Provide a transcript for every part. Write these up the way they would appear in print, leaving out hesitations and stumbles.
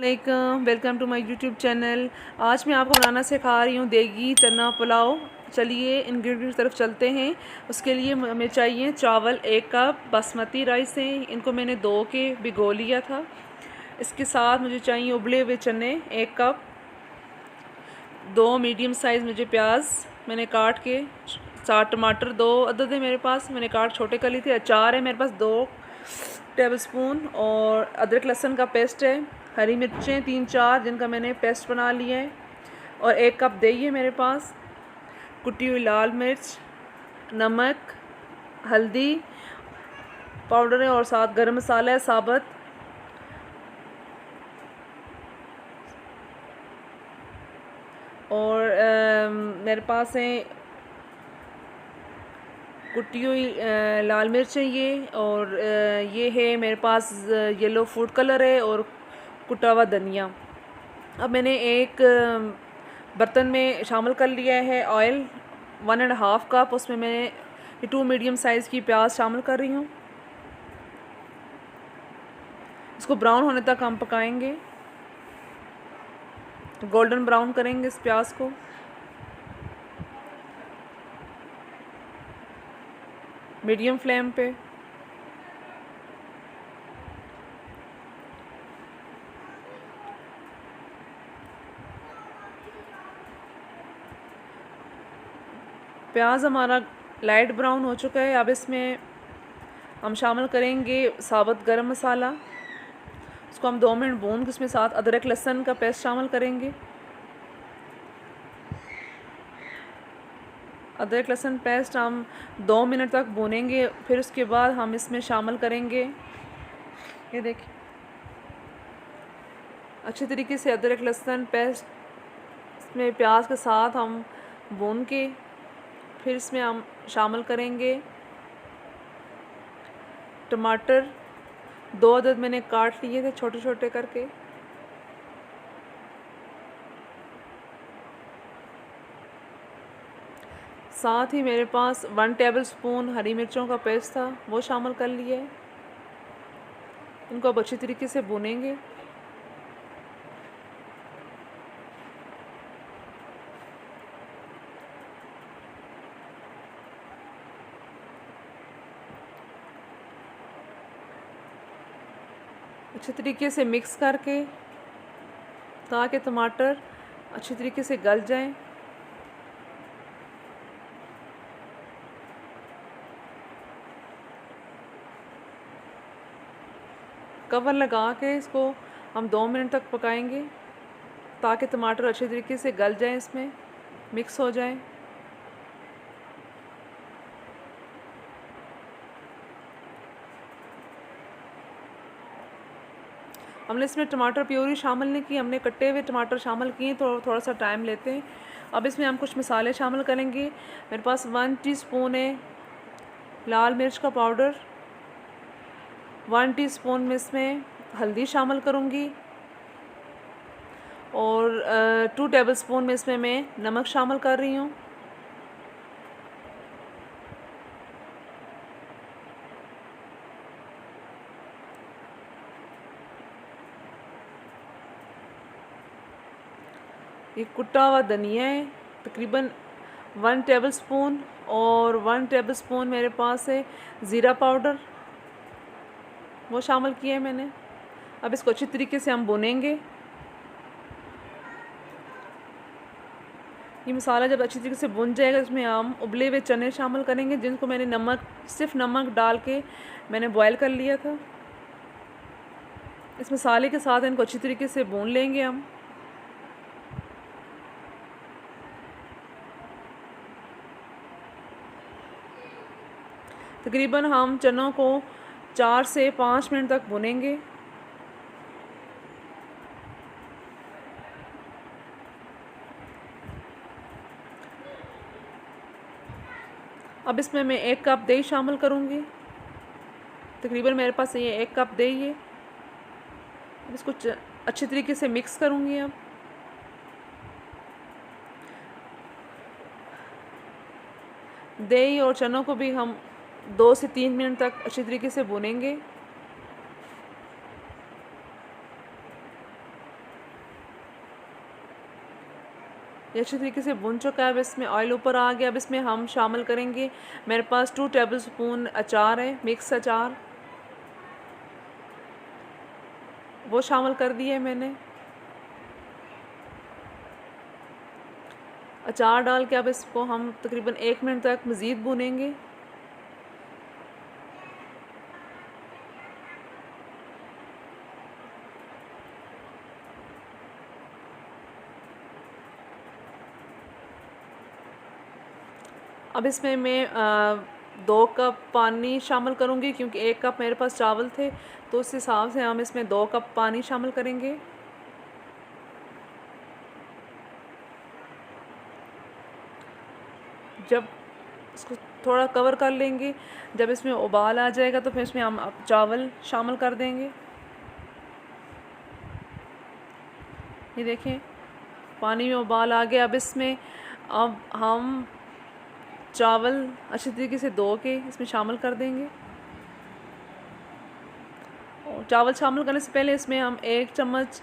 Welcome to my YouTube channel. आज मैं आपको बनाना सिखा रही हूँ देगी चना पुलाव। चलिए इंग्रेडिएंट्स की तरफ चलते हैं। उसके लिए हमें चाहिए चावल 1 कप, बासमती राइस हैं, इनको मैंने धो के भिगो लिया था। इसके साथ मुझे चाहिए उबले हुए चने 1 कप, 2 मीडियम साइज़ मुझे प्याज मैंने काट के, 4 टमाटर 2 अदद है मेरे पास, मैंने काट छोटे कर ली थी। अचार है मेरे पास 2 टेबलस्पून और अदरक लहसुन का पेस्ट है। हरी मिर्चें 3-4 जिनका मैंने पेस्ट बना लिया है और 1 कप दही है मेरे पास। कुटी हुई लाल मिर्च, नमक, हल्दी पाउडर है और साथ गरम मसाला है साबुत। और मेरे पास है कुटी हुई लाल मिर्च है ये, और ये है मेरे पास येलो फूड कलर है और कुटा हुआ धनिया। अब मैंने एक बर्तन में शामिल कर लिया है ऑयल 1.5 कप। उसमें मैं 2 मीडियम साइज़ की प्याज शामिल कर रही हूँ। इसको ब्राउन होने तक हम पकाएंगे, गोल्डन ब्राउन करेंगे इस प्याज को। मीडियम फ्लेम पे। प्याज हमारा लाइट ब्राउन हो चुका है। अब इसमें हम शामिल करेंगे साबुत गरम मसाला। उसको हम 2 मिनट भून के उसमें साथ अदरक लहसुन का पेस्ट शामिल करेंगे। अदरक लहसुन पेस्ट हम 2 मिनट तक भूनेंगे। फिर उसके बाद हम इसमें शामिल करेंगे, ये देखिए, अच्छे तरीके से अदरक लहसुन पेस्ट इसमें प्याज के साथ हम भून के फिर इसमें हम शामिल करेंगे टमाटर 2 अदद मैंने काट लिए थे छोटे छोटे करके। साथ ही मेरे पास 1 टेबलस्पून हरी मिर्चों का पेस्ट था, वो शामिल कर लिया है। इनको अब अच्छी तरीके से भूनेंगे। अच्छे तरीके से मिक्स करके ताकि टमाटर अच्छी तरीके से गल जाएं। कवर लगा के इसको हम 2 मिनट तक पकाएंगे ताकि टमाटर अच्छे तरीके से गल जाएं, इसमें मिक्स हो जाएं। हमने इसमें टमाटर प्यूरी शामिल नहीं की, हमने कटे हुए टमाटर शामिल किए तो थोड़ा सा टाइम लेते हैं। अब इसमें हम कुछ मसाले शामिल करेंगे। मेरे पास 1 टीस्पून है लाल मिर्च का पाउडर, 1 टीस्पून में इसमें हल्दी शामिल करूँगी और 2 टेबलस्पून में इसमें मैं नमक शामिल कर रही हूँ। ये कुटा हुआ धनिया है तकरीबन 1 टेबलस्पून, और 1 टेबलस्पून मेरे पास है ज़ीरा पाउडर, वो शामिल किया है मैंने। अब इसको अच्छी तरीके से हम भुनेंगे। ये मसाला जब अच्छी तरीके से भुन जाएगा इसमें हम उबले हुए चने शामिल करेंगे जिनको मैंने सिर्फ नमक डाल के मैंने बॉयल कर लिया था। इस मसाले के साथ इनको अच्छी तरीके से भून लेंगे हम। तकरीबन हम चनों को 4 से 5 मिनट तक भुनेंगे। अब इसमें मैं 1 कप दही शामिल करूँगी। तकरीबन मेरे पास ये 1 कप दही है। अब इसको अच्छी तरीके से मिक्स करूँगी। अब दही और चनों को भी हम 2 से 3 मिनट तक अच्छी तरीके से भुनेंगे। ये अच्छी तरीके से भुन चुका है। अब इसमें ऑयल ऊपर आ गया। अब इसमें हम शामिल करेंगे, मेरे पास 2 टेबलस्पून अचार है, मिक्स अचार, वो शामिल कर दिए है मैंने। अचार डाल के अब इसको हम तकरीबन 1 मिनट तक मज़ीद भूनेंगे। अब इसमें मैं 2 कप पानी शामिल करूँगी, क्योंकि 1 कप मेरे पास चावल थे, तो उस हिसाब से हम इसमें 2 कप पानी शामिल करेंगे। जब इसको थोड़ा कवर कर लेंगे, जब इसमें उबाल आ जाएगा तो फिर इसमें हम चावल शामिल कर देंगे। ये देखें पानी में उबाल आ गया। अब इसमें अब हम चावल अच्छी तरीके से धो के इसमें शामिल कर देंगे। और चावल शामिल करने से पहले इसमें हम 1 चम्मच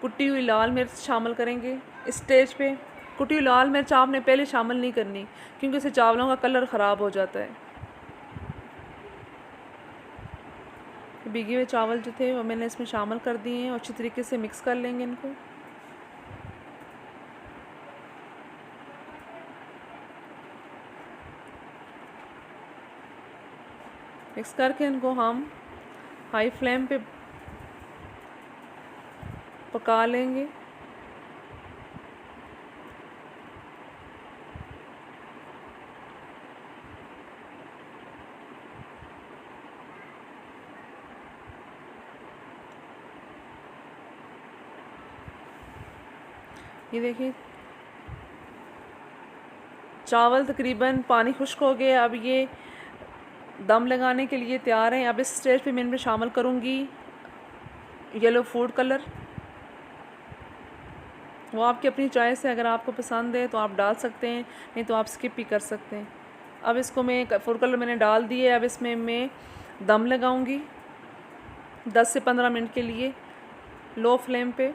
कुटी हुई लाल मिर्च शामिल करेंगे। इस स्टेज पे कुटी हुई लाल मिर्च आपने पहले शामिल नहीं करनी, क्योंकि इससे चावलों का कलर ख़राब हो जाता है। भीगे हुए चावल जो थे वो मैंने इसमें शामिल कर दिए हैं और अच्छी तरीके से मिक्स कर लेंगे इनको। मिक्स करके इनको हम हाई फ्लेम पे पका लेंगे। ये देखिए चावल तकरीबन पानी खुश्क हो गया। अब ये दम लगाने के लिए तैयार हैं। अब इस स्टेज पे मैं इनमें शामिल करूँगी येलो फूड कलर। वो आपकी अपनी चॉइस है, अगर आपको पसंद है तो आप डाल सकते हैं, नहीं तो आप स्किप भी कर सकते हैं। अब इसको मैं फूड कलर मैंने डाल दिए। अब इसमें मैं दम लगाऊंगी 10 से 15 मिनट के लिए लो फ्लेम पे।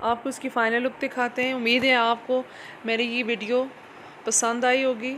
आपको इसकी फ़ाइनल लुक दिखाते हैं। उम्मीद है आपको मेरी ये वीडियो पसंद आई होगी।